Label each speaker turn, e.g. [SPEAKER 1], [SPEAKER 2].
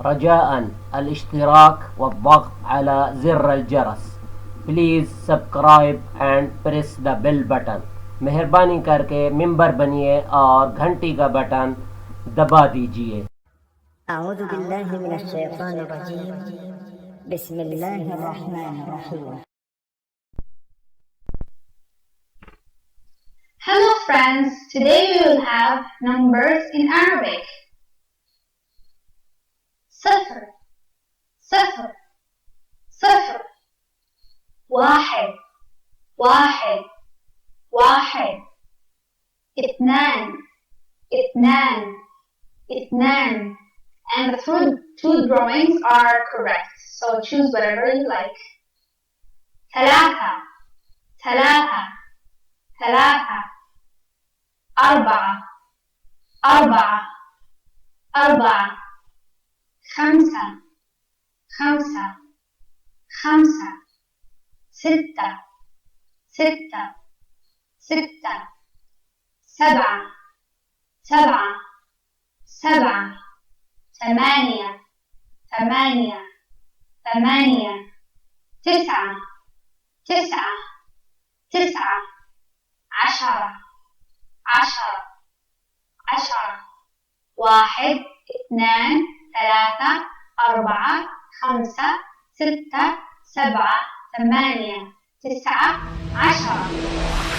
[SPEAKER 1] رجاءً الاشتراك والضغط على زر الجرس. Please subscribe and press the bell button. मेहरबानी करके मेंबर बनिए और घंटी का बटन दबा दीजिए।
[SPEAKER 2] أعوذ بالله من الشيطان الرجيم. بسم الله الرحمن الرحيم.
[SPEAKER 3] Hello friends, today we will have numbers in Arabic. صفر صفر صفر واحد واحد واحد اثنان اثنان اثنان and the two drawings are correct, so choose whatever you like. ثلاثة ثلاثة ثلاثة أربعة أربعة أربعة خمسة خمسة خمسة ستة ستة ستة سبعة سبعة سبعة ثمانية ثمانية ثمانية تسعة تسعة تسعة عشرة عشرة عشرة واحد اثنان ثلاثة أربعة خمسة ستة سبعة ثمانية تسعة عشرة.